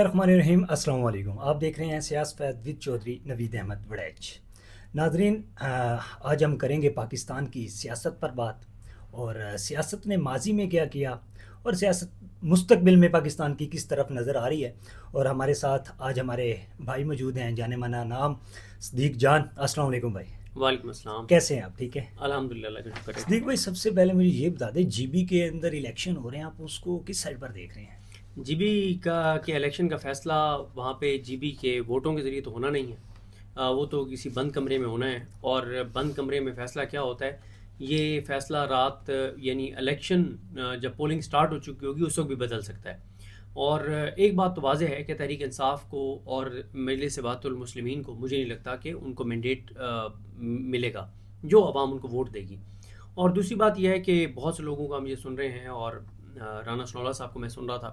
الرحمن الرحیم، السلام علیکم. آپ دیکھ رہے ہیں سیاست فیض ود چودھری نوید احمد وڑیچ. ناظرین، آج ہم کریں گے پاکستان کی سیاست پر بات، اور سیاست نے ماضی میں کیا کیا اور سیاست مستقبل میں پاکستان کی کس طرف نظر آ رہی ہے. اور ہمارے ساتھ آج ہمارے بھائی موجود ہیں، جانے مانا نام صدیق جان. السلام علیکم بھائی. وعلیکم السلام. کیسے ہیں آپ؟ ٹھیک ہے الحمدللہ، اللہ کا شکر ہے. صدیق بھائی، سب سے پہلے مجھے یہ بتا دیں، جی بی کے اندر الیکشن ہو رہے ہیں، آپ اس کو کس سائڈ پر دیکھ رہے ہیں؟ جی بی کے الیکشن کا فیصلہ وہاں پہ جی بی کے ووٹوں کے ذریعے تو ہونا نہیں ہے. وہ تو کسی بند کمرے میں ہونا ہے، اور بند کمرے میں فیصلہ کیا ہوتا ہے، یہ فیصلہ رات یعنی الیکشن جب پولنگ سٹارٹ ہو چکی ہوگی اس وقت بھی بدل سکتا ہے. اور ایک بات تو واضح ہے کہ تحریک انصاف کو اور مجلس اتحاد المسلمین کو مجھے نہیں لگتا کہ ان کو مینڈیٹ ملے گا جو عوام ان کو ووٹ دے گی. اور دوسری بات یہ ہے کہ بہت سے لوگوں کو ہم یہ سن رہے ہیں، اور رانا سنولا صاحب کو میں سن رہا تھا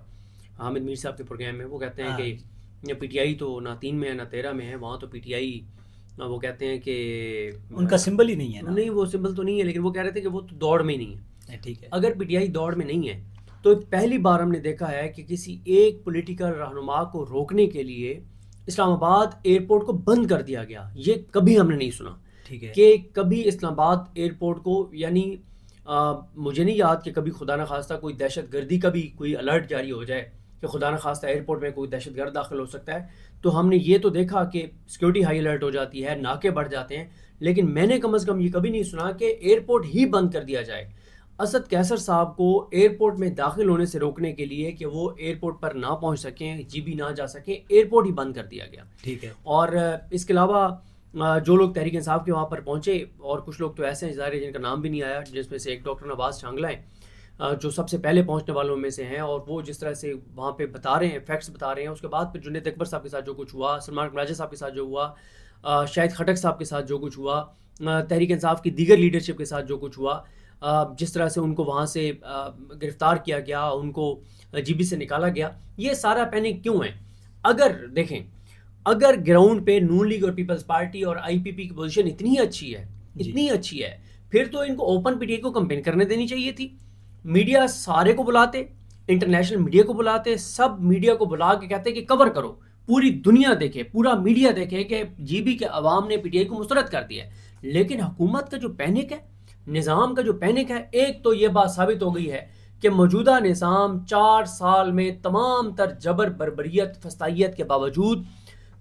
حامد میر صاحب کے پروگرام میں، وہ کہتے ہیں کہ پی ٹی آئی تو نہ 3 میں ہے نہ 13 میں ہے. وہاں تو پی ٹی آئی وہ کہتے ہیں کہ ان کا سمبل ہی نہیں ہے نا. نہیں، وہ سمبل تو نہیں ہے، لیکن وہ کہہ رہے تھے کہ وہ تو دوڑ میں ہی نہیں ہے. ٹھیک ہے. اگر پی ٹی آئی دوڑ میں نہیں ہے تو پہلی بار ہم نے دیکھا ہے کہ کسی ایک پولیٹیکل رہنما کو روکنے کے لیے اسلام آباد ایئرپورٹ کو بند کر دیا گیا. یہ کبھی ہم نے نہیں سنا. ٹھیک ہے. کہ کبھی اسلام آباد ایئرپورٹ کو، یعنی مجھے نہیں یاد کہ کبھی خدا نخواستہ کوئی دہشت گردی کا بھی کوئی الرٹ جاری ہو جائے کہ خدا نخواستہ ایئرپورٹ میں کوئی دہشت گرد داخل ہو سکتا ہے. تو ہم نے یہ تو دیکھا کہ سیکورٹی ہائی الرٹ ہو جاتی ہے، ناکے بڑھ جاتے ہیں، لیکن میں نے کم از کم یہ کبھی نہیں سنا کہ ایئرپورٹ ہی بند کر دیا جائے. اسد کیسر صاحب کو ایئرپورٹ میں داخل ہونے سے روکنے کے لیے کہ وہ ایئرپورٹ پر نہ پہنچ سکیں، جی بی نہ جا سکیں، ایئرپورٹ ہی بند کر دیا گیا. ٹھیک ہے. اور اس کے علاوہ جو لوگ تحریک انصاف کے وہاں پر پہنچے، اور کچھ لوگ تو ایسے ہیں ظاہر جن کا نام بھی نہیں آیا، جس میں سے ایک ڈاکٹر نواز شانگلہ ہیں جو سب سے پہلے پہنچنے والوں میں سے ہیں. اور وہ جس طرح سے وہاں پہ بتا رہے ہیں، فیکٹس بتا رہے ہیں، اس کے بعد پھر جنید اکبر صاحب کے ساتھ جو کچھ ہوا، سلمان راجہ صاحب کے ساتھ جو ہوا، شاہد خٹک صاحب کے ساتھ جو کچھ ہوا، تحریک انصاف کی دیگر لیڈرشپ کے ساتھ جو کچھ ہوا، جس طرح سے ان کو وہاں سے گرفتار کیا گیا، ان کو جی بی سے نکالا گیا، یہ سارا پینک کیوں ہے؟ اگر دیکھیں، اگر گراؤنڈ پہ نون لیگ اور پیپلز پارٹی اور آئی پی پی کی پوزیشن اتنی اچھی ہے، اتنی اچھی ہے، پھر تو ان کو اوپن پی ٹی آئی کو کمپین کرنے دینی چاہیے تھی. میڈیا سارے کو بلاتے، انٹرنیشنل میڈیا کو بلاتے، سب میڈیا کو بلا کے کہتے کہ کور کرو، پوری دنیا دیکھے، پورا میڈیا دیکھے کہ جی بی کے عوام نے پی ٹی آئی کو مسترد کر دیا ہے. لیکن حکومت کا جو پینک ہے، نظام کا جو پینک ہے، ایک تو یہ بات ثابت ہو گئی ہے کہ موجودہ نظام 4 سال میں تمام تر جبر، بربریت، فسطائیت کے باوجود،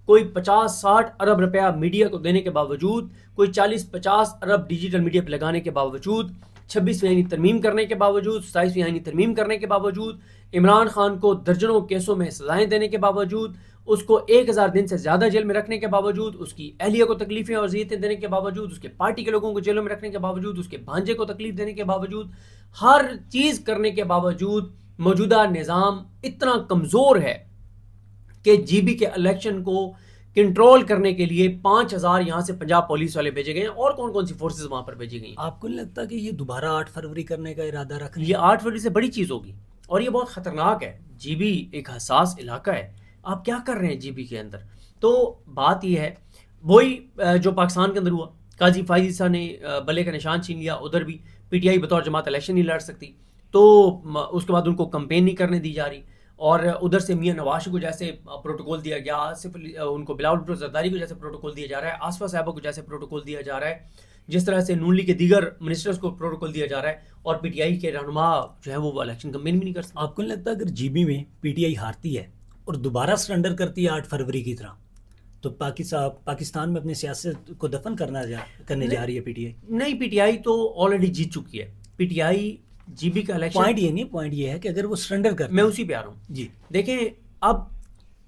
کوئی 50-60 ارب روپیہ میڈیا کو دینے کے باوجود، کوئی 40-50 ارب ڈیجیٹل میڈیا پہ لگانے کے باوجود، 26ویں آئینی ترمیم کرنے کے باوجود، 27ویں آئینی ترمیم کرنے کے باوجود، عمران خان کو درجنوں کیسوں میں سزائیں دینے کے باوجود، اس کو 1000 دن سے زیادہ جیل میں رکھنے کے باوجود، اس کی اہلیہ کو تکلیفیں اور اذیتیں دینے کے باوجود، اس کے پارٹی کے لوگوں کو جیلوں میں رکھنے کے باوجود، اس کے بھانجے کو تکلیف دینے کے باوجود، ہر چیز کرنے کے باوجود موجودہ نظام اتنا کمزور ہے کہ جی بی کے الیکشن کو کنٹرول کرنے کے لیے 5000 یہاں سے پنجاب پولیس والے بھیجے گئے ہیں، اور کون کون سی فورسز وہاں پر بھیجی گئی ہیں. آپ کو نہیں لگتا کہ یہ دوبارہ 8 فروری کرنے کا ارادہ رکھ رہے ہیں؟ یہ 8 فروری سے بڑی چیز ہوگی، اور یہ بہت خطرناک ہے. جی بی ایک حساس علاقہ ہے، آپ کیا کر رہے ہیں جی بی کے اندر؟ تو بات یہ ہے وہی جو پاکستان کے اندر ہوا، قاضی فائز عیسیٰ نے بلے کا نشان چھین لیا. ادھر بھی پی ٹی آئی بطور جماعت الیکشن نہیں لڑ سکتی، تو اس کے بعد ان کو کمپین نہیں کرنے دی جا رہی، اور ادھر سے میاں نواز کو جیسے پروٹوکول دیا گیا، آصف ان کو بلاول بھٹو زرداری کو جیسے پروٹوکول دیا جا رہا ہے، آصفہ صاحبہ کو جیسے پروٹوکول دیا جا رہا ہے، جس طرح سے نون لیگ کے دیگر منسٹرز کو پروٹوکول دیا جا رہا ہے، اور پی ٹی آئی کے رہنما جو ہے وہ الیکشن کمپین بھی نہیں کر سکتے. آپ کو نہیں لگتا اگر جی بی میں پی ٹی آئی ہارتی ہے اور دوبارہ سرنڈر کرتی ہے 8 فروری کی طرح، تو پاکستان میں اپنی سیاست کو دفن کرنے جا رہی ہے پی ٹی آئی؟ نہیں، پی ٹی آئی تو آلریڈی جیت چکی ہے. P T I G B کا الیکشن، پوائنٹ یہ نہیں، پوائنٹ یہ ہے کہ اگر وہ سرنڈر کرتے، میں اسی پہ آ رہا ہوں. جی دیکھیں، اب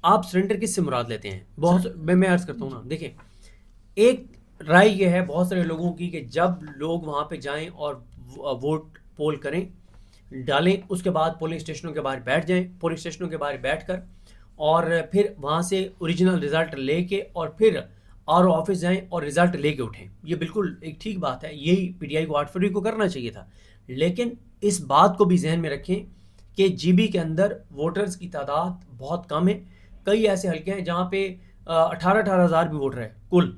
آپ سرنڈر کس سے مراد لیتے ہیں؟ بہت میں عرض کرتا ہوں نا، دیکھیں، ایک رائے یہ ہے بہت سارے لوگوں کی کہ جب لوگ وہاں پہ جائیں اور ووٹ پول کریں، ڈالیں، اس کے بعد پولنگ اسٹیشنوں کے باہر بیٹھ جائیں، پولنگ اسٹیشنوں کے باہر بیٹھ کر، اور پھر وہاں سے اوریجنل رزلٹ لے کے، اور پھر آر او آفس جائیں اور رزلٹ لے کے اٹھیں. یہ بالکل ایک ٹھیک بات ہے، یہی پی ٹی آئی کو 8 فروری کو کرنا چاہیے تھا. لیکن اس بات کو بھی ذہن میں رکھیں کہ جی بی کے اندر ووٹرز کی تعداد بہت کم ہے. کئی ایسے حلقے ہیں جہاں پہ 18 ہزار بھی ووٹر ہے کل،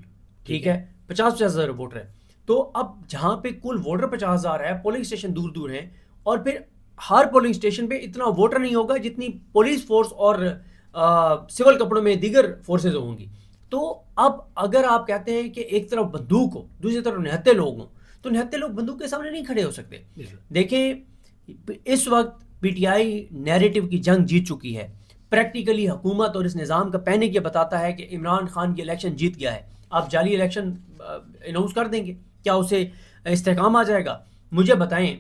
ٹھیک ہے، 50 ہزار ووٹر ہے. تو اب جہاں پہ کل ووٹر 50 ہزار ہے، پولنگ اسٹیشن دور دور ہیں، اور پھر ہر پولنگ اسٹیشن پہ اتنا ووٹر نہیں ہوگا جتنی پولیس فورس اور سول کپڑوں میں دیگر فورسز ہوں گی. تو اب اگر آپ کہتے ہیں کہ ایک طرف بندوق ہو دوسری طرف نہتے لوگ ہوں تو نہتے لوگ بندوق کے سامنے نہیں کھڑے ہو سکتے. دیکھیں اس وقت پی ٹی آئی نیریٹو کی جنگ جیت چکی ہے. پریکٹیکلی حکومت اور اس نظام کا پینک یہ بتاتا ہے کہ عمران خان کی الیکشن جیت گیا ہے. آپ جعلی الیکشن اناؤنس کر دیں گے, کیا اسے استحکام آ جائے گا؟ مجھے بتائیں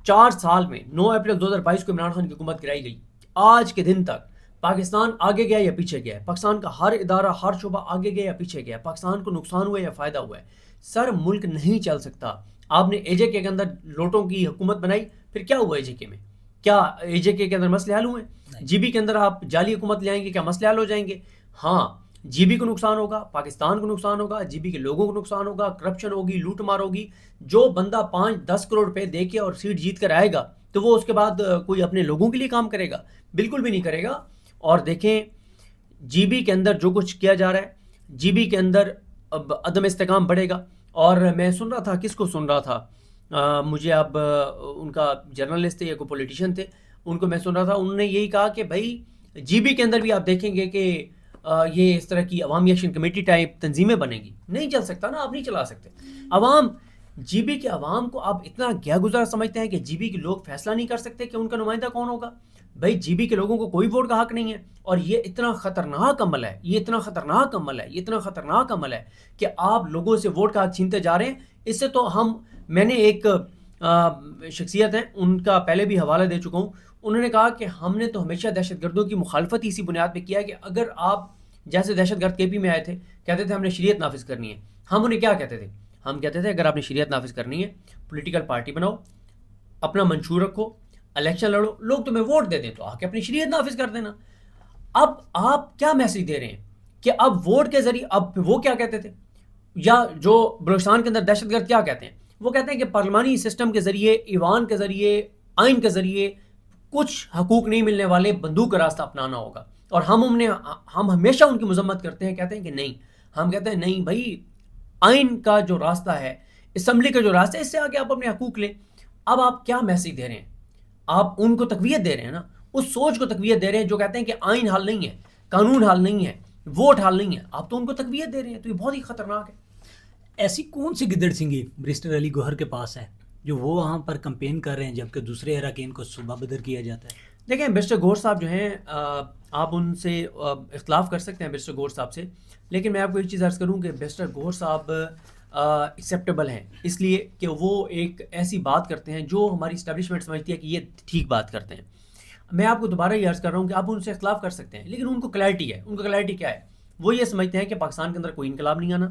4 سال میں 9 اپریل 2022 کو عمران خان کی حکومت گرائی گئی, آج کے دن تک پاکستان آگے گیا یا پیچھے گیا ہے؟ پاکستان کا ہر ادارہ ہر شعبہ آگے گیا یا پیچھے گیا ہے؟ پاکستان کو نقصان ہوا یا فائدہ ہوا ہے؟ سر ملک نہیں چل سکتا. آپ نے اے جے کے اندر لوٹوں کی حکومت بنائی, پھر کیا ہوا اے جے کے میں؟ کیا اے جے کے اندر مسئلے حل ہوئے؟ جی بی کے اندر آپ جعلی حکومت لے آئیں گے, کیا مسئلے حل ہو جائیں گے؟ ہاں, جی بی کو نقصان ہوگا, پاکستان کو نقصان ہوگا, جی بی کے لوگوں کو نقصان ہوگا, کرپشن ہوگی, لوٹ مار ہوگی. جو بندہ 5-10 کروڑ روپے دے کے اور سیٹ جیت کر آئے گا تو وہ اس کے بعد کوئی اپنے لوگوں کے لیے کام کرے گا؟ بالکل بھی نہیں کرے گا. اور دیکھیں جی بی کے اندر جو کچھ کیا جا رہا ہے, جی بی کے اندر اب عدم استحکام بڑھے گا. اور میں سن رہا تھا, کس کو سن رہا تھا, مجھے اب ان کا جرنلسٹ تھے یا کوئی پولیٹیشین تھے, ان کو میں سن رہا تھا, انہوں نے یہی کہا کہ بھائی جی بی کے اندر بھی آپ دیکھیں گے کہ یہ اس طرح کی عوامی ایکشن کمیٹی ٹائپ تنظیمیں بنے گی. نہیں چل سکتا نا, آپ نہیں چلا سکتے. عوام جی بی کے عوام کو آپ اتنا گیا گزرا سمجھتے ہیں کہ جی بی کے لوگ فیصلہ نہیں کر سکتے کہ ان کا نمائندہ کون ہوگا؟ بھائی جی بی کے لوگوں کو کوئی ووٹ کا حق نہیں ہے. اور یہ اتنا خطرناک عمل ہے, یہ اتنا خطرناک عمل ہے, یہ اتنا خطرناک عمل ہے کہ آپ لوگوں سے ووٹ کا حق چھینتے جا رہے ہیں. اس سے تو میں نے ایک شخصیت ہے, ان کا پہلے بھی حوالہ دے چکا ہوں, انہوں نے کہا کہ ہم نے تو ہمیشہ دہشت گردوں کی مخالفت ہی اسی بنیاد پہ کیا ہے کہ اگر آپ جیسے دہشت گرد کے پی میں آئے تھے, کہتے تھے ہم نے شریعت نافذ کرنی ہے. ہم انہیں کیا کہتے تھے؟ ہم کہتے تھے اگر آپ نے شریعت نافذ کرنی ہے, پولیٹیکل پارٹی بناؤ, اپنا منشور رکھو, الیکشن لڑو, لوگ تمہیں ووٹ دے دیں تو آ کے اپنی شریعت نافذ کر دینا. اب آپ کیا میسج دے رہے ہیں کہ اب ووٹ کے ذریعے, اب وہ کیا کہتے تھے, یا جو بلوچستان کے اندر دہشت گرد کیا کہتے ہیں, وہ کہتے ہیں کہ پارلیمانی سسٹم کے ذریعے, ایوان کے ذریعے, آئین کے ذریعے کچھ حقوق نہیں ملنے والے, بندوق کا راستہ اپنانا ہوگا. اور ہم ہمیشہ ان کی مذمت کرتے ہیں, کہتے ہیں کہ نہیں, ہم کہتے ہیں نہیں بھائی, آئین کا جو راستہ ہے, اسمبلی کا جو راستہ ہے, اس سے آگے آپ اپنے حقوق لیں. اب آپ کیا میسج دے رہے ہیں؟ آپ ان کو تقویت دے رہے ہیں نا, اس سوچ کو تقویت دے رہے ہیں جو کہتے ہیں کہ آئین حل نہیں ہے, قانون حل نہیں ہے, ووٹ حل نہیں ہے, آپ تو ان کو تقویت دے رہے ہیں. تو یہ بہت ہی خطرناک ہے. ایسی کون سی گدڑ سنگھی برسٹر علی گوہر کے پاس ہے جو وہ وہاں پر کمپین کر رہے ہیں جبکہ دوسرے اراکین کو صوبہ بدر کیا جاتا ہے؟ دیکھیں برسٹر گوہر صاحب جو ہیں, آپ ان سے اختلاف کر سکتے ہیں برسٹر گوہر صاحب سے, لیکن میں آپ کو ایک چیز عرض کروں کہ برسٹر گوہر صاحب ایکسیپٹیبل ہیں, اس لیے کہ وہ ایک ایسی بات کرتے ہیں جو ہماری اسٹیبلشمنٹ سمجھتی ہے کہ یہ ٹھیک بات کرتے ہیں. میں آپ کو دوبارہ یہ عرض کر رہا ہوں کہ آپ ان سے اختلاف کر سکتے ہیں, لیکن ان کو کلیئرٹی ہے. ان کو کلیئرٹی کیا ہے؟ وہ یہ سمجھتے ہیں کہ پاکستان کے اندر کوئی انقلاب نہیں آنا,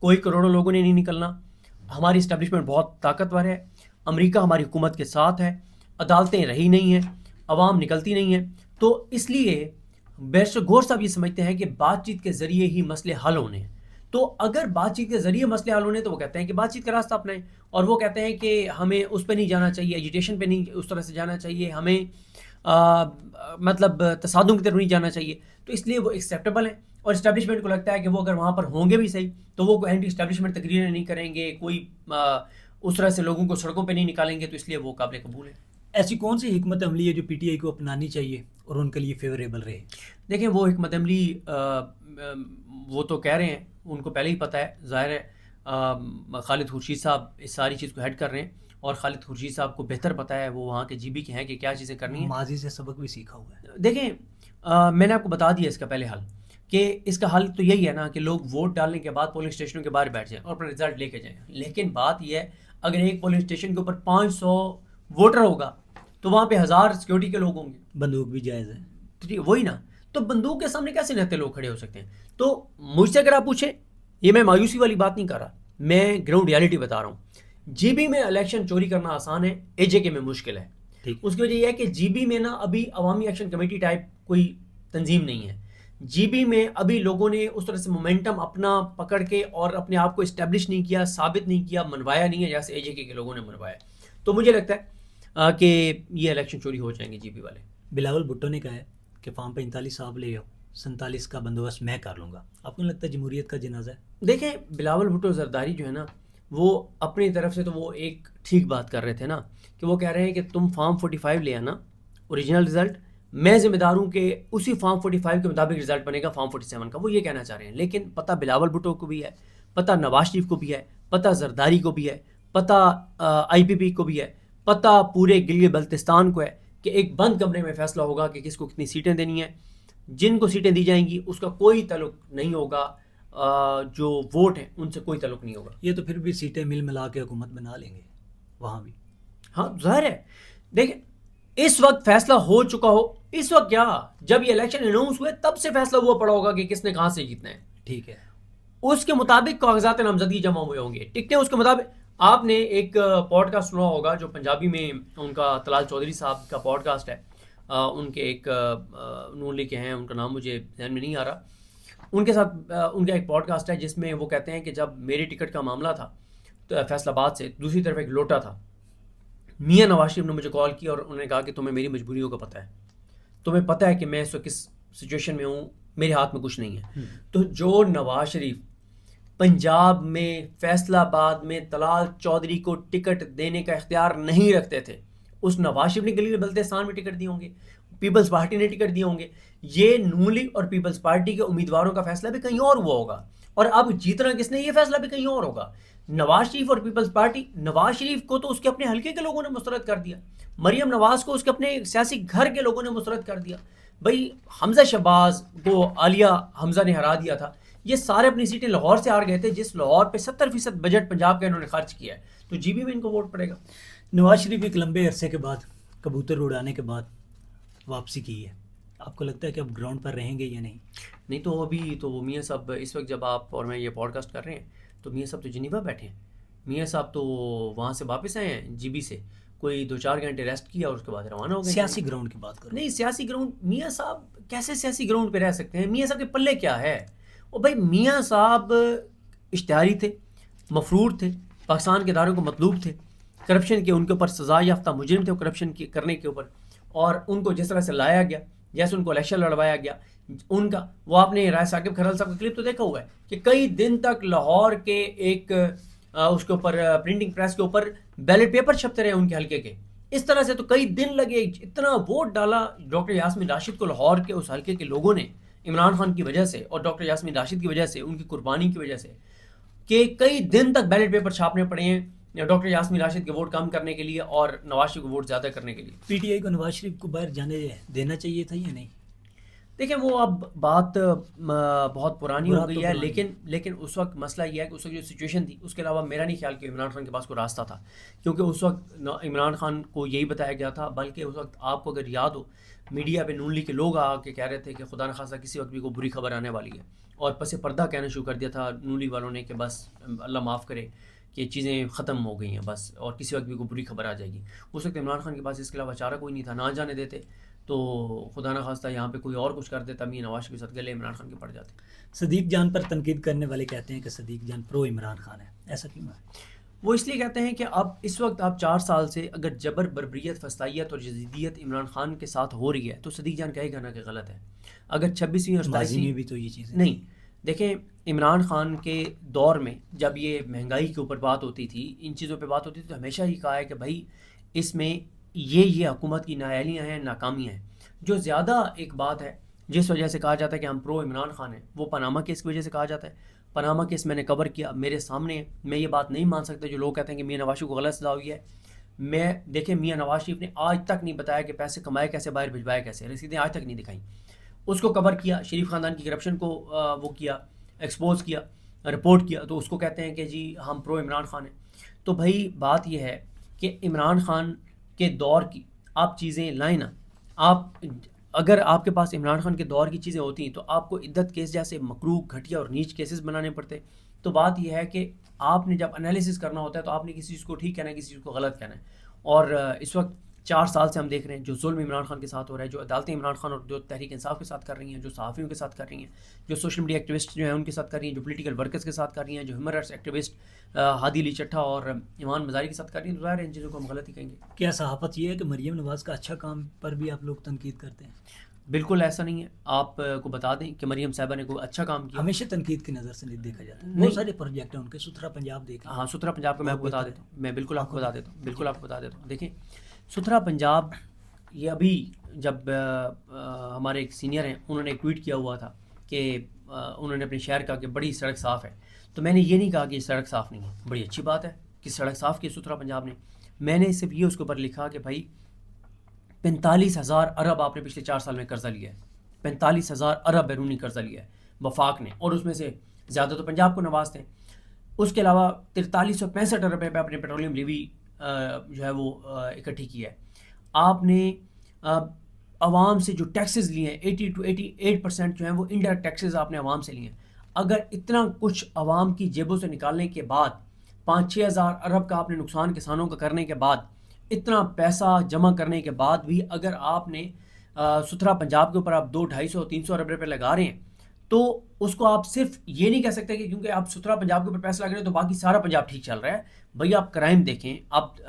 کوئی کروڑوں لوگوں نے نہیں نکلنا, ہماری اسٹیبلشمنٹ بہت طاقتور ہے, امریکہ ہماری حکومت کے ساتھ ہے, عدالتیں رہی نہیں ہیں, عوام نکلتی نہیں ہے. تو اس لیے بیرسٹر گوہر صاحب یہ سمجھتے ہیں کہ بات چیت کے ذریعے ہی مسئلے حل ہونے ہیں. تو اگر بات چیت کے ذریعے مسئلے حل ہونے تو وہ کہتے ہیں کہ بات چیت کا راستہ اپنائیں, اور وہ کہتے ہیں کہ ہمیں اس پہ نہیں جانا چاہیے, ایجیٹیشن پہ نہیں اس طرح سے جانا چاہیے, ہمیں مطلب تصادم کی طرف نہیں جانا چاہیے. تو اس لیے وہ ایکسیپٹیبل ہیں, اور اسٹیبلشمنٹ کو لگتا ہے کہ وہ اگر وہاں پر ہوں گے بھی صحیح تو وہ کوئی اینٹی اسٹیبلشمنٹ تقریریں نہیں کریں گے, کوئی اس طرح سے لوگوں کو سڑکوں پہ نہیں نکالیں گے, تو اس لیے وہ قابل قبول ہے. ایسی کون سی حکمت عملی ہے جو پی ٹی آئی کو اپنانی چاہیے اور ان کے لیے فیوریبل رہے؟ دیکھیں وہ حکمت عملی وہ تو کہہ رہے ہیں, ان کو پہلے ہی پتہ ہے, ظاہر ہے خالد خورشید صاحب اس ساری چیز کو ہیڈ کر رہے ہیں, اور خالد خورشید صاحب کو بہتر پتہ ہے, وہ وہاں کے جی بی کے ہیں کہ کیا چیزیں کرنی ہیں. ماضی سے سبق بھی سیکھا ہوا ہے. دیکھیں میں نے آپ کو بتا دیا اس کا پہلے حل, کہ اس کا حل تو یہی ہے نا کہ لوگ ووٹ ڈالنے کے بعد پولنگ اسٹیشنوں کے باہر بیٹھ جائیں اور اپنا رزلٹ لے کے جائیں. لیکن بات یہ ہے اگر ایک پولنگ اسٹیشن کے اوپر 500 ووٹر ہوگا تو وہاں پہ 1000 سیکیورٹی کے لوگ ہوں گے. بندوق بھی جائز ہے. وہی نا, تو بندوق کے سامنے کیسے نہتے لوگ کھڑے ہو سکتے ہیں؟ تو مجھ سے اگر آپ پوچھیں, یہ میں مایوسی والی بات نہیں کر رہا, میں گراؤنڈ ریالٹی بتا رہا ہوں. جی بی میں الیکشن چوری کرنا آسان ہے, اے جے کے میں مشکل ہے. اس کی وجہ یہ ہے کہ جی بی میں نا ابھی عوامی ایکشن کمیٹی ٹائپ کوئی تنظیم نہیں ہے. جی بی میں ابھی لوگوں نے اس طرح سے مومنٹم اپنا پکڑ کے اور اپنے آپ کو اسٹیبلش نہیں کیا, ثابت نہیں کیا, منوایا نہیں ہے جیسے اے جے کے لوگوں نے منوایا. تو مجھے لگتا ہے کہ یہ الیکشن چوری ہو جائیں گے جی بی والے. بلاول بھٹو نے کہا ہے کہ فارم 45 صاحب لے آؤ, 47 کا بندوبست میں کر لوں گا. آپ کو نہیں لگتا جمہوریت کا جنازہ ہے؟ دیکھیں بلاول بھٹو زرداری جو ہے نا, وہ اپنی طرف سے تو وہ ایک ٹھیک بات کر رہے تھے نا, کہ وہ کہہ رہے ہیں کہ تم فارم 45 لے آنا, اوریجنل رزلٹ, میں ذمہ دار ہوں کہ اسی فارم 45 کے مطابق رزلٹ بنے گا فارم 47 کا. وہ یہ کہنا چاہ رہے ہیں. لیکن پتہ بلاول بھٹو کو بھی ہے, پتہ نواز شریف کو بھی ہے, پتہ زرداری کو بھی ہے, پتہ آئی پی پی کو بھی ہے, پتہ پورے گلگت بلتستان کو ہے کہ ایک بند کمرے میں فیصلہ ہوگا کہ کس کو کتنی سیٹیں دینی ہیں. جن کو سیٹیں دی جائیں گی اس کا کوئی تعلق نہیں ہوگا, جو ووٹ ہیں ان سے کوئی تعلق نہیں ہوگا. یہ تو پھر بھی سیٹیں مل ملا کے حکومت بنا لیں گے وہاں بھی. ہاں ظاہر ہے. دیکھیں اس وقت فیصلہ ہو چکا ہو, اس وقت کیا, جب یہ الیکشن اناؤنس ہوئے تب سے فیصلہ ہوا پڑا ہوگا کہ کس نے کہاں سے جیتنا ہے. ٹھیک ہے, اس کے مطابق کاغذات نامزدگی جمع ہوئے ہوں گے, ٹکٹیں اس کے مطابق. آپ نے ایک پوڈ کاسٹ سنا ہوگا جو پنجابی میں ان کا طلال چودھری صاحب کا پوڈ کاسٹ ہے, ان کے ایک نون لیگ کے ہیں, ان کا نام مجھے ذہن میں نہیں آ رہا. ان کے ساتھ ان کا ایک پوڈ کاسٹ ہے جس میں وہ کہتے ہیں کہ جب میری ٹکٹ کا معاملہ تھا تو فیصل آباد سے, دوسری طرف ایک لوٹا تھا, میاں نواز شریف نے مجھے کال کی اور انہوں نے کہا کہ تمہیں میری مجبوریوں کا پتہ ہے, تمہیں پتہ ہے کہ میں اس وقت کس سچویشن میں ہوں, میرے ہاتھ میں کچھ نہیں ہے. تو جو نواز شریف پنجاب میں فیصل آباد میں طلال چودھری کو ٹکٹ دینے کا اختیار نہیں رکھتے تھے, اس نواز شریف نے گلگت بلتستان میں ٹکٹ دیے ہوں گے, پیپلز پارٹی نے ٹکٹ دیے ہوں گے. یہ نون لیگ اور پیپلز پارٹی کے امیدواروں کا فیصلہ بھی کہیں اور ہوا ہوگا, اور اب جیتنا کس نے یہ فیصلہ بھی کہیں اور ہوگا. نواز شریف اور پیپلز پارٹی, نواز شریف کو تو اس کے اپنے حلقے کے لوگوں نے مسترد کر دیا, مریم نواز کو اس کے اپنے سیاسی گھر کے لوگوں نے مسترد کر دیا. بھائی حمزہ شہباز کو عالیہ حمزہ نے ہرا دیا تھا, یہ سارے اپنی سیٹیں لاہور سے ہار گئے تھے, جس لاہور پہ 70% بجٹ پنجاب کا انہوں نے خرچ کیا ہے, تو جی بی میں ان کو ووٹ پڑے گا. نواز شریف ایک لمبے عرصے کے بعد کبوتر اڑانے کے بعد واپسی کی ہے, آپ کو لگتا ہے کہ اب گراؤنڈ پر رہیں گے یا نہیں؟ نہیں تو ابھی تو وہ میاں صاحب اس وقت جب آپ اور میں یہ پوڈ کاسٹ کر رہے ہیں تو میاں صاحب تو جنیوا بیٹھے ہیں, میاں صاحب تو وہاں سے واپس آئے ہیں جی بی سے, کوئی 2-4 گھنٹے ریسٹ کیا اور اس کے بعد روانہ ہو گئے. سیاسی گراؤنڈ کی بات کرو. نہیں سیاسی گراؤنڈ, میاں صاحب کیسے سیاسی گراؤنڈ پہ رہ سکتے ہیں؟ میاں صاحب کے پلے کیا ہے؟ اور بھائی میاں صاحب اشتہاری تھے, مفرور تھے, پاکستان کے اداروں کو مطلوب تھے, کرپشن کے ان کے اوپر سزا یافتہ مجرم تھے کرپشن کرنے کے اوپر, اور ان کو جس طرح سے لایا گیا, جیسے ان کو الیکشن لڑوایا گیا, ان کا وہ آپ نے رائے ثاقب کھرل صاحب کا کلپ تو دیکھا ہوا ہے کہ کئی دن تک لاہور کے ایک اس کے اوپر پرنٹنگ پریس کے اوپر بیلٹ پیپر چھپتے رہے ان کے حلقے کے. اس طرح سے تو کئی دن لگے, اتنا ووٹ ڈالا ڈاکٹر یاسمین راشد کو لاہور کے اس حلقے کے لوگوں نے عمران خان کی وجہ سے اور ڈاکٹر یاسمین راشد کی وجہ سے, ان کی قربانی کی وجہ سے, کہ کئی دن تک بیلٹ پیپر چھاپنے پڑے ہیں ڈاکٹر یاسمین راشد کے ووٹ کم کرنے کے لیے اور نواز شریف کو ووٹ زیادہ کرنے کے لیے. پی ٹی آئی کو نواز شریف کو باہر جانے دینا چاہیے تھا یا نہیں؟ دیکھیں وہ اب بات بہت پرانی ہو گئی ہے, لیکن اس وقت مسئلہ یہ ہے کہ اس وقت جو سچویشن تھی اس کے علاوہ میرا نہیں خیال کہ عمران خان کے پاس کوئی راستہ تھا, کیونکہ اس وقت عمران خان کو یہی بتایا گیا تھا, بلکہ اس وقت آپ کو اگر یاد ہو میڈیا پہ نون لیگ کے لوگ آ کے کہہ رہے تھے کہ خدا نخواستہ کسی وقت بھی کوئی بری خبر آنے والی ہے, اور پس پردہ کہنا شروع کر دیا تھا نون لیگ والوں نے کہ بس اللہ معاف کرے کہ چیزیں ختم ہو گئی ہیں بس, اور کسی وقت بھی کوئی بری خبر آ جائے گی. اس وقت عمران خان کے پاس اس کے علاوہ چارہ کوئی نہیں تھا, نہ جانے دیتے تو خدا نہ خواستہ یہاں پہ کوئی اور کچھ کر دیتا, میاں نواز کے ساتھ گلے عمران خان کے پڑ جاتے. صدیق جان پر تنقید کرنے والے کہتے ہیں کہ صدیق جان پرو عمران خان ہے, ایسا کیوں ہے؟ وہ اس لیے کہتے ہیں کہ اب اس وقت آپ 4 سال سے اگر جبر بربریت فسطائیت اور جدیدیت عمران خان کے ساتھ ہو رہی ہے تو صدیق جان کہے گا نا کہ غلط ہے. اگر 26ویں اور 27ویں میں بھی تو یہ چیزیں نہیں, دیکھیں عمران خان کے دور میں جب یہ مہنگائی کے اوپر بات ہوتی تھی, ان چیزوں پہ بات ہوتی تھی, تو ہمیشہ ہی کہا ہے کہ بھائی اس میں یہ حکومت کی نااہلیاں ہیں, ناکامیاں ہیں. جو زیادہ ایک بات ہے جس وجہ سے کہا جاتا ہے کہ ہم پرو عمران خان ہیں, وہ پاناما کیس کی وجہ سے کہا جاتا ہے. پاناما کیس میں نے کور کیا, میرے سامنے, میں یہ بات نہیں مان سکتا جو لوگ کہتے ہیں کہ میاں نواز شریف کو غلط سزا ہوئی ہے. میں دیکھیں میاں نواز شریف نے آج تک نہیں بتایا کہ پیسے کمائے کیسے, باہر بھجوائے کیسے, رسیدیں آج تک نہیں دکھائیں. اس کو کور کیا, شریف خاندان کی کرپشن کو وہ کیا, ایکسپوز کیا, رپورٹ کیا, تو اس کو کہتے ہیں کہ جی ہم پرو عمران خان ہیں. تو بھائی بات یہ ہے کہ عمران خان کے دور کی آپ چیزیں لائیں نا, آپ اگر آپ کے پاس عمران خان کے دور کی چیزیں ہوتی ہیں تو آپ کو عدت کیس جیسے مکروہ, گھٹیا اور نیچ کیسز بنانے پڑتے. تو بات یہ ہے کہ آپ نے جب انالیسس کرنا ہوتا ہے تو آپ نے کسی چیز کو ٹھیک کہنا ہے, کسی چیز کو غلط کہنا ہے. اور اس وقت 4 سال سے ہم دیکھ رہے ہیں جو ظلم عمران خان کے ساتھ ہو رہا ہے, جو عدالتیں عمران خان اور جو تحریک انصاف کے ساتھ کر رہی ہیں, جو صحافیوں کے ساتھ کر رہی ہیں, جو سوشل میڈیا ایکٹیوسٹ جو ہیں ان کے ساتھ کر رہی ہیں, جو پولیٹیکل ورکرز کے ساتھ کر رہی ہیں, جو ہیومن رائٹس ایکٹیوسٹ ہادی علی چٹھا اور ایمان مزاری کے ساتھ کر رہی ہیں, تو ظاہر ہے ان چیزوں کو ہم غلط ہی کہیں گے. کیا صحافت یہ ہے کہ مریم نواز کا اچھا کام پر بھی آپ لوگ تنقید کرتے ہیں؟ بالکل ایسا نہیں ہے. آپ کو بتا دیں کہ مریم صاحبہ نے کوئی اچھا کام کیا, ہمیشہ تنقید کی نظر سے نہیں دیکھا جاتا. بہت سارے پروجیکٹ ہیں ان کے, ستھرا پنجاب دیکھیں. ہاں ستھرا پنجاب کا میں آپ کو بتا دیتا ہوں, میں بالکل آپ کو بتا دیتا ہوں, دیکھیں ستھرا پنجاب یہ ابھی جب ہمارے ایک سینئر ہیں انہوں نے ایک ٹویٹ کیا ہوا تھا کہ انہوں نے اپنے شہر کہا کہ بڑی سڑک صاف ہے، تو میں نے یہ نہیں کہا کہ یہ سڑک صاف نہیں ہے، بڑی اچھی بات ہے کہ سڑک صاف کی ستھرا پنجاب نے. میں نے صرف یہ اس کے اوپر لکھا کہ بھائی 45,000 ارب آپ نے پچھلے 4 سال میں قرضہ لیا ہے، 45,000 ارب بیرونی قرضہ لیا ہے وفاق نے، اور اس میں سے زیادہ تو پنجاب کو نوازتے ہیں. اس کے علاوہ 4365 ارب روپے اپنے پیٹرولیم لیوی جو ہے وہ اکٹھی کی ہے. آپ نے عوام سے جو ٹیکسز لیے ہیں 80 to 88% جو ہیں وہ انڈائریکٹ ٹیکسز آپ نے عوام سے لیے ہیں. اگر اتنا کچھ عوام کی جیبوں سے نکالنے کے بعد 5-6 ہزار ارب کا آپ نے نقصان کسانوں کا کرنے کے بعد، اتنا پیسہ جمع کرنے کے بعد بھی اگر آپ نے ستھرا پنجاب کے اوپر آپ 200-250-300 ارب روپے لگا رہے ہیں، تو اس کو آپ صرف یہ نہیں کہہ سکتے کہ کیونکہ آپ ستھرا پنجاب کے اوپر پیسہ لگا رہے ہیں تو باقی سارا پنجاب ٹھیک چل رہا ہے. بھئی آپ کرائم دیکھیں، آپ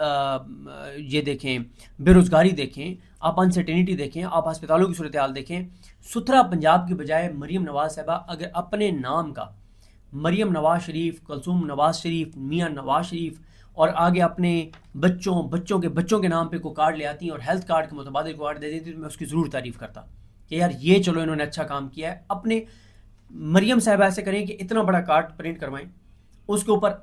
یہ دیکھیں بے روزگاری دیکھیں، آپ انسرٹینٹی دیکھیں، آپ ہسپتالوں کی صورتحال دیکھیں. ستھرا پنجاب کی بجائے مریم نواز صاحبہ اگر اپنے نام کا مریم نواز شریف، کلثوم نواز شریف، میاں نواز شریف اور آگے اپنے بچوں کے نام پہ کوئی کارڈ لے آتی ہیں اور ہیلتھ کارڈ کے متبادل کارڈ دے دیتی تو میں اس کی ضرور تعریف کرتا کہ یار یہ چلو انہوں نے اچھا کام کیا ہے. اپنے مریم صاحب ایسے کریں کہ اتنا بڑا کارڈ پرنٹ کروائیں، اس کے اوپر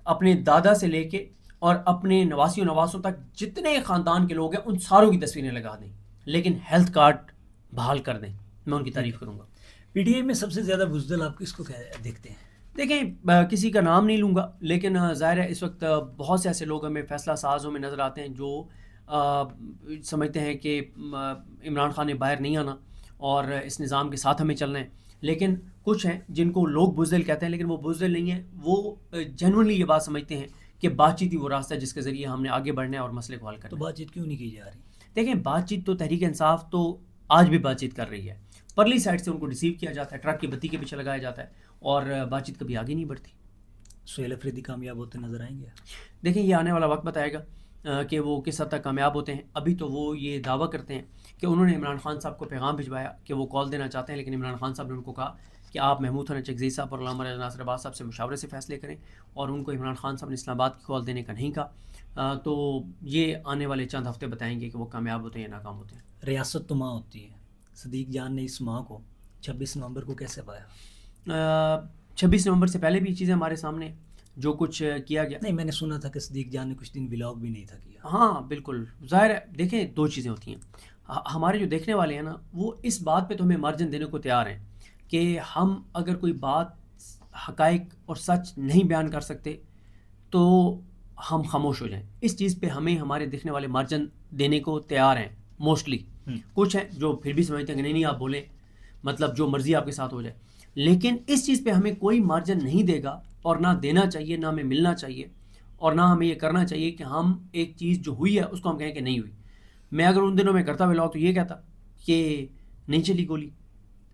اپنے دادا سے لے کے اور اپنے نواسیوں نواسوں تک جتنے خاندان کے لوگ ہیں ان ساروں کی تصویریں لگا دیں، لیکن ہیلتھ کارڈ بحال کر دیں. میں ان کی تعریف کروں گا. پی ٹی آئی میں سب سے زیادہ بزدل آپ کس کو دیکھتے ہیں؟ دیکھیں کسی کا نام نہیں لوں گا، لیکن ظاہر ہے اس وقت بہت سے ایسے لوگ ہمیں فیصلہ سازوں میں نظر آتے ہیں جو سمجھتے ہیں کہ عمران خان نے باہر نہیں آنا اور اس نظام کے ساتھ ہمیں چلنا ہے. لیکن کچھ ہیں جن کو لوگ بزدل کہتے ہیں، لیکن وہ بزدل نہیں ہیں، وہ جنورلی یہ بات سمجھتے ہیں کہ بات چیت ہی وہ راستہ ہے جس کے ذریعے ہم نے آگے بڑھنا ہے اور مسئلے کو حل کرنا ہے. تو بات چیت کیوں نہیں کی جا رہی؟ دیکھیں بات چیت تو تحریک انصاف تو آج بھی بات چیت کر رہی ہے، پرلی سائڈ سے ان کو ریسیو کیا جاتا ہے، ٹرک کی بتی کے پیچھے لگایا جاتا ہے اور بات چیت کبھی آگے نہیں بڑھتی. سہیل افریدی کامیاب ہوتے نظر آئیں گے؟ دیکھیں یہ آنے والا وقت بتائے گا کہ وہ کس حد تک کامیاب ہوتے ہیں. ابھی تو وہ یہ دعویٰ کرتے ہیں کہ انہوں نے عمران خان صاحب کو پیغام بھجوایا کہ وہ کال دینا چاہتے ہیں، لیکن عمران خان صاحب نے ان کو کہا کہ آپ محمود حسن چکزئی صاحب اور علامہ ناصر عباس صاحب سے مشاورے سے فیصلے کریں، اور ان کو عمران خان صاحب نے اسلام آباد کی کال دینے کا نہیں کہا. تو یہ آنے والے چند ہفتے بتائیں گے کہ وہ کامیاب ہوتے ہیں یا ناکام ہوتے ہیں. ریاست تو ماں ہوتی ہے، صدیق جان نے اس ماں کو 26 نومبر کو کیسے پایا؟ 26 نومبر سے پہلے بھی چیزیں ہمارے سامنے جو کچھ کیا گیا. نہیں، میں نے سنا تھا کہ صدیق جان نے کچھ دن ولاگ بھی نہیں تھا کیا. ہاں بالکل ظاہر ہے. دیکھیں دو چیزیں ہوتی ہیں، ہمارے جو دیکھنے والے ہیں نا وہ اس بات پہ تو ہمیں مارجن دینے کو تیار ہیں کہ ہم اگر کوئی بات حقائق اور سچ نہیں بیان کر سکتے تو ہم خاموش ہو جائیں. اس چیز پہ ہمیں ہمارے دیکھنے والے مارجن دینے کو تیار ہیں موسٹلی. کچھ ہیں جو پھر بھی سمجھتے ہیں کہ نہیں آپ بولیں، مطلب جو مرضی آپ کے ساتھ ہو جائے. لیکن اس چیز پہ ہمیں کوئی مارجن نہیں دے گا اور نہ دینا چاہیے، نہ ہمیں ملنا چاہیے، اور نہ ہمیں یہ کرنا چاہیے کہ ہم ایک چیز جو ہوئی ہے اس کو ہم کہیں کہ نہیں ہوئی. میں اگر ان دنوں میں کرتا ولاگ تو یہ کہتا کہ نہیں چلی گولی،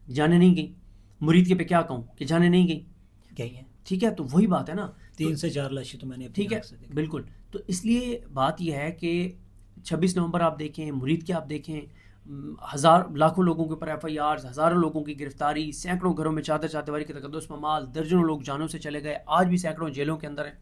جانے نہیں گئی. مرید کے پہ کیا کہوں کہ جانے نہیں گئی ہیں. ٹھیک ہے، تو وہی بات ہے نا، 3 سے 4 لاشیں تو میں نے ٹھیک ہے بالکل. تو اس لیے بات یہ ہے کہ 26 نومبر آپ دیکھیں، مرید کے آپ دیکھیں، لاکھوں لوگوں کے اوپر ایف آئی آر، ہزاروں لوگوں کی گرفتاری، سینکڑوں گھروں میں چادر چاہتےواری کے تقدس پامال، درجنوں لوگ جانوں سے چلے گئے، آج بھی سینکڑوں جیلوں کے اندر ہیں.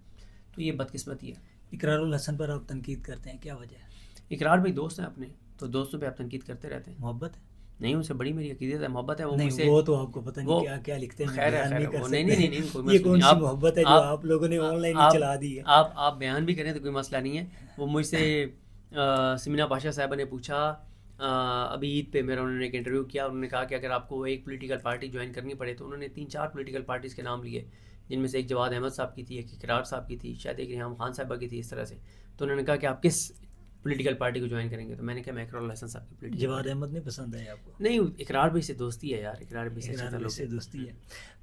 تو یہ بدقسمتی ہے. اقرار الحسن پر آپ تنقید کرتے ہیں، کیا وجہ ہے؟ اقرار بھائی دوست ہیں اپنے، تو دوستوں پہ آپ تنقید کرتے رہتے ہیں. محبت ہے؟ نہیں، ان سے بڑی میری عقیدت ہے، محبت ہے. نہیں وہ تو آپ کو پتہ نہیں کیا کیا لکھتے ہیں. خیر ہے، یہ کون سی محبت ہے جو آپ لوگوں نے آن لائن چلا دی ہے؟ آپ بیان بھی کریں تو کوئی مسئلہ نہیں ہے. وہ مجھ سے سمینا پاشا صاحبہ نے پوچھا ابھی عید پہ، میرا انہوں نے ایک انٹرویو کیا. انہوں نے کہا کہ اگر آپ کو ایک پولیٹیکل پارٹی جوائن کرنی پڑے تو انہوں نے 3-4 پولیٹیکل پارٹیز کے نام لیے، جن میں سے ایک جواد احمد صاحب کی تھی، ایک اقرار صاحب کی تھی، شاید ایک ریحام خان صاحبہ کی تھی، اس طرح سے. تو انہوں نے کہا کہ آپ کس پولیٹیکل پارٹی کو جوائن کریں گے؟ تو میں نے کہا میں اقرار الحسن صاحب کی پولیٹیکل. جواد احمد نہیں پسند ہے آپ کو؟ نہیں، اقرار بھی سے دوستی ہے یار، اقرار بھی سے دوستی ہے.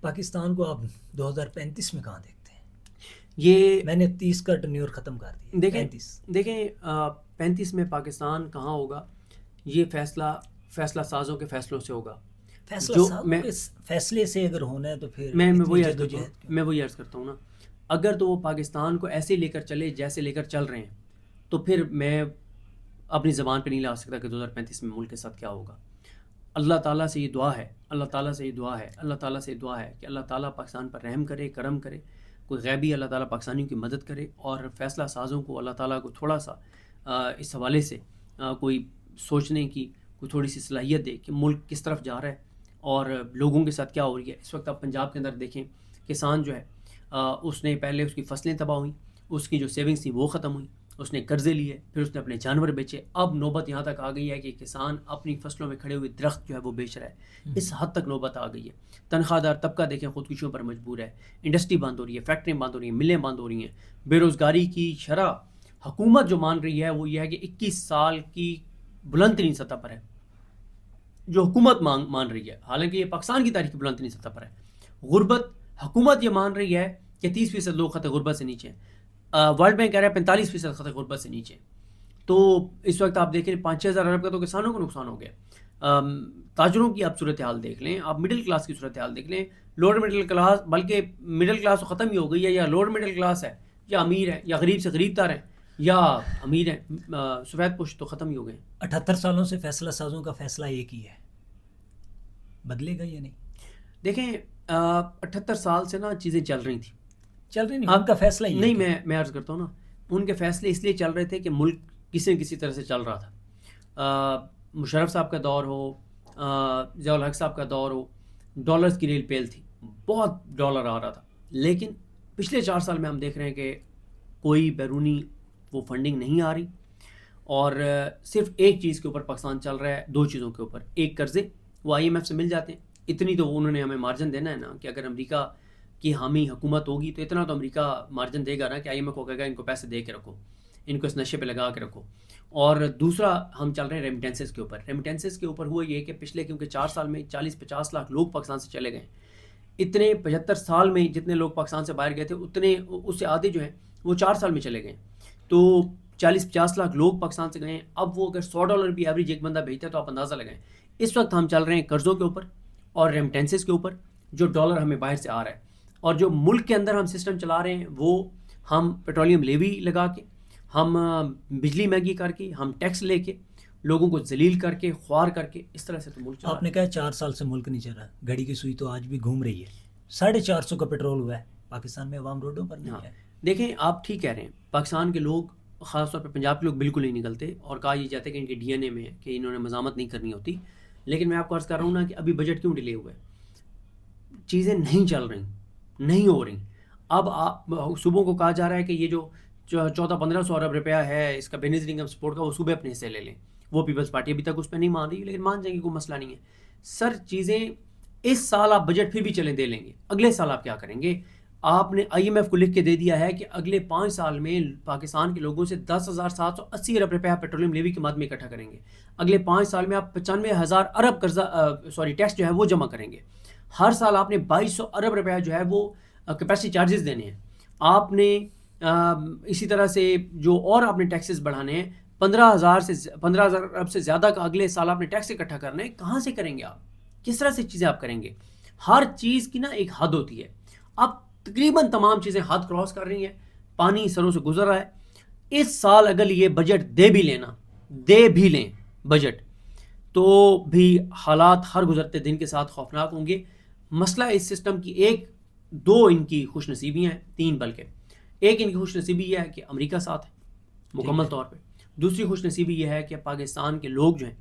پاکستان کو آپ 2035 میں کہاں دیکھتے ہیں؟ یہ میں نے 30 کا ٹرنیور ختم کر دیا. دیکھیں 35 میں پاکستان کہاں ہوگا یہ فیصلہ سازوں کے فیصلوں سے ہوگا. فیصلے سے اگر ہونا ہے تو پھر میں وہی عرض کرتا ہوں نا، اگر تو وہ پاکستان کو ایسے لے کر چلے جیسے لے کر چل رہے ہیں تو پھر میں اپنی زبان پہ نہیں لا سکتا کہ 2035 میں ملک کے ساتھ کیا ہوگا. اللہ تعالیٰ سے یہ دعا ہے، اللہ تعالیٰ سے یہ دعا ہے کہ اللہ تعالیٰ پاکستان پر رحم کرے، کرم کرے، کوئی غیبی اللہ تعالیٰ پاکستانیوں کی مدد کرے، اور فیصلہ سازوں کو اللہ تعالیٰ کو تھوڑا سا اس حوالے سے کوئی سوچنے کی کوئی تھوڑی سی صلاحیت دے کہ ملک کس طرف جا رہا ہے اور لوگوں کے ساتھ کیا ہو رہی ہے. اس وقت آپ پنجاب کے اندر دیکھیں, کسان جو ہے اس نے پہلے اس کی فصلیں تباہ ہوئیں, اس کی جو سیونگس تھیں وہ ختم ہوئیں, اس نے قرضے لیے, پھر اس نے اپنے جانور بیچے. اب نوبت یہاں تک آ گئی ہے کہ کسان اپنی فصلوں میں کھڑے ہوئے درخت جو ہے وہ بیچ رہا ہے. اس حد تک نوبت آ گئی ہے. تنخواہ دار طبقہ دیکھیں خودکشیوں پر مجبور ہے, انڈسٹری بند ہو رہی ہے, فیکٹریاں بند ہو رہی ہیں, ملیں بند ہو رہی ہیں. بے روزگاری کی شرح حکومت جو مان رہی ہے وہ یہ ہے کہ 21 سال کی بلند ترین سطح پر ہے جو حکومت مان رہی ہے, حالانکہ یہ پاکستان کی تاریخ کی بلند ترین سطح پر ہے. غربت حکومت یہ مان رہی ہے کہ 30% لوگ خط غربت سے نیچے ہیں, ورلڈ بینک کہہ رہا ہے 45% خط غربت سے نیچے. تو اس وقت آپ دیکھ لیں 5-6 ہزار ارب کا تو کسانوں کو نقصان ہو گیا. تاجروں کی آپ صورتحال دیکھ لیں, آپ مڈل کلاس کی صورتحال دیکھ لیں, لوور مڈل کلاس, بلکہ مڈل کلاس تو ختم ہی ہو گئی ہے, یا لوور مڈل کلاس ہے یا امیر ہے, یا غریب سے غریب تر ہیں یا امیر ہیں, سفید پوش تو ختم ہی ہو گئے. 78 سالوں سے فیصلہ سازوں کا فیصلہ ایک ہی ہے, بدلے گا یا نہیں؟ دیکھیں 78 سال سے نا چیزیں چل رہی تھیں, چل رہی نہیں, ان کا فیصلہ ہی نہیں, میں عرض کرتا ہوں نا, ان کے فیصلے اس لیے چل رہے تھے کہ ملک کسی نہ کسی طرح سے چل رہا تھا. مشرف صاحب کا دور ہو, ضیاء الحق صاحب کا دور ہو, ڈالرز کی ریل پیل تھی, بہت ڈالر آ رہا تھا. لیکن پچھلے 4 سال میں ہم دیکھ رہے ہیں کہ کوئی بیرونی وہ فنڈنگ نہیں آ رہی, اور صرف ایک چیز کے اوپر پاکستان چل رہا ہے, 2 چیزوں کے اوپر. ایک قرضے, وہ IMF سے مل جاتے ہیں, اتنی تو انہوں نے ہمیں مارجن دینا ہے نا, کہ اگر امریکہ کی حامی حکومت ہوگی تو اتنا تو امریکہ مارجن دے گا نا کہ IMF کو کہے گا ان کو پیسے دے کے رکھو, ان کو اس نشے پہ لگا کے رکھو. اور دوسرا ہم چل رہے ہیں ریمیٹنسز کے اوپر. ریمیٹنسز کے اوپر ہوا یہ کہ پچھلے کیونکہ 4 سال میں 40-50 لاکھ لوگ پاکستان سے چلے گئے. اتنے 75 سال میں جتنے لوگ پاکستان سے باہر گئے تھے اتنے اس سے آدھے جو ہیں وہ 4 سال میں چلے گئے. تو 40-50 لاکھ لوگ پاکستان سے گئے ہیں. اب وہ اگر $100 بھی ایوریج ایک بندہ بھیجتا ہے تو آپ اندازہ لگائیں. اس وقت ہم چل رہے ہیں قرضوں کے اوپر اور ریمیٹنسز کے اوپر, جو ڈالر ہمیں باہر سے آ رہا ہے. اور جو ملک کے اندر ہم سسٹم چلا رہے ہیں وہ ہم پیٹرولیم لیوی لگا کے, ہم بجلی مہنگی کر کے, ہم ٹیکس لے کے, لوگوں کو ذلیل کر کے, خوار کر کے, اس طرح سے تو ملک چلا. آپ نے کہا 4 سال سے ملک نہیں چل رہا, گھڑی کی سوئی تو آج بھی گھوم رہی ہے. 450 کا پیٹرول ہوا ہے پاکستان میں, عوام روڈوں پر نہیں ہے. دیکھیں آپ ٹھیک کہہ رہے ہیں, پاکستان کے لوگ خاص طور پہ پنجاب کے لوگ بالکل نہیں نکلتے, اور کہا یہ جاتا ہے کہ ان کے DNA میں ہے کہ انہوں نے مزاحمت نہیں کرنی ہوتی. لیکن میں آپ کو عرض کر رہا ہوں نا کہ ابھی بجٹ کیوں ڈیلے ہوا ہے, چیزیں نہیں چل رہی, نہیں ہو رہی. اب صوبوں کو کہا جا رہا ہے کہ یہ جو 1400-1500 ارب روپیہ ہے اس کا بینظیر انکم سپورٹ کا, وہ صوبے اپنے حصے لے لیں. وہ پیپلز پارٹی ابھی تک اس پہ نہیں مان رہی, لیکن مان جائیں گے, کوئی مسئلہ نہیں ہے. سر چیزیں اس سال آپ بجٹ پھر بھی چلیں دے لیں گے, اگلے سال آپ کیا کریں گے؟ آپ نے IMF کو لکھ کے دے دیا ہے کہ اگلے 5 سال میں پاکستان کے لوگوں سے 10,780 ارب روپیہ پیٹرولیم لیوی کے مد میں اکٹھا کریں گے. اگلے 5 سال میں آپ 95,000 ارب ٹیکس جو ہے وہ جمع کریں گے. ہر سال آپ نے 2200 ارب روپیہ جو ہے وہ کیپیسٹی چارجز دینے ہیں. آپ نے اسی طرح سے جو اور آپ نے ٹیکسز بڑھانے ہیں, 15,000 ارب سے زیادہ کا اگلے سال آپ نے ٹیکس اکٹھا کرنا ہے. کہاں سے کریں گے آپ؟ کس طرح سے چیزیں آپ کریں گے؟ ہر چیز کی نا ایک حد ہوتی ہے. اب تقریباً تمام چیزیں حد کراس کر رہی ہیں, پانی سروں سے گزر رہا ہے. اس سال اگر یہ بجٹ دے بھی لیں بجٹ, تو بھی حالات ہر گزرتے دن کے ساتھ خوفناک ہوں گے. مسئلہ اس سسٹم کی 2 ان کی خوش نصیبیاں ہیں, 3 بلکہ. ایک ان کی خوش نصیبی یہ ہے کہ امریکہ ساتھ ہے مکمل طور پہ. دوسری خوش نصیبی یہ ہے کہ پاکستان کے لوگ جو ہیں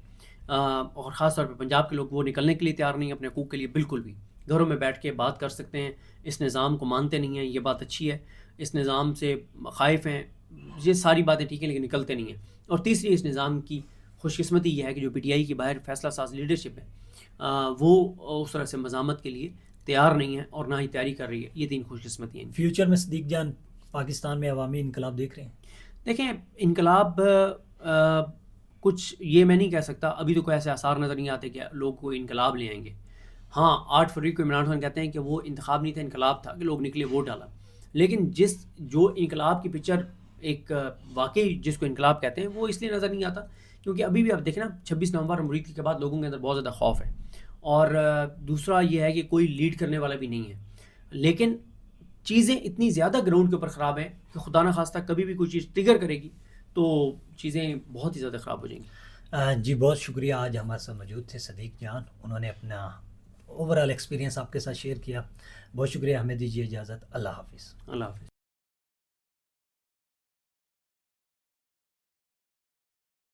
اور خاص طور پہ پنجاب کے لوگ, وہ نکلنے کے لیے تیار نہیں ہیں اپنے حقوق کے لیے بالکل بھی. گھروں میں بیٹھ کے بات کر سکتے ہیں, اس نظام کو مانتے نہیں ہیں, یہ بات اچھی ہے. اس نظام سے خائف ہیں, یہ ساری باتیں ٹھیک ہیں, لیکن نکلتے نہیں ہیں. اور تیسری اس نظام کی خوش قسمتی یہ ہے کہ جو PTI کی باہر فیصلہ ساز لیڈرشپ ہے وہ اس طرح سے مزاحمت کے لیے تیار نہیں ہے اور نہ ہی تیاری کر رہی ہے. یہ 3 خوش قسمتی ہیں. فیوچر میں صدیق جان پاکستان میں عوامی انقلاب دیکھ رہے ہیں؟ دیکھیں انقلاب کچھ یہ میں نہیں کہہ سکتا, ابھی تو کوئی ایسے آثار نظر نہیں آتے کہ لوگ کوئی انقلاب لے آئیں گے. ہاں 8 فروری کو عمران خان کہتے ہیں کہ وہ انتخاب نہیں تھا, انقلاب تھا کہ لوگ نکلے ووٹ ڈالا. لیکن جو انقلاب کی پکچر ایک واقعی جس کو انقلاب کہتے ہیں وہ اس لیے نظر نہیں آتا کیونکہ ابھی بھی آپ دیکھیں نا 26 نومبر امریکی کے بعد لوگوں کے اندر بہت زیادہ خوف ہے. اور دوسرا یہ ہے کہ کوئی لیڈ کرنے والا بھی نہیں ہے. لیکن چیزیں اتنی زیادہ گراؤنڈ کے اوپر خراب ہیں کہ خدا نہ خواستہ کبھی بھی کوئی چیز ٹریگر کرے گی تو چیزیں بہت ہی زیادہ خراب ہو جائیں گی. جی بہت شکریہ, آج ہمارے ساتھ موجود تھے صدیق جان, انہوں نے اپنا اوور آل ایکسپیرینس آپ کے ساتھ شیئر کیا. بہت شکریہ, ہمیں دیجیے اجازت. اللہ حافظ. اللہ حافظ.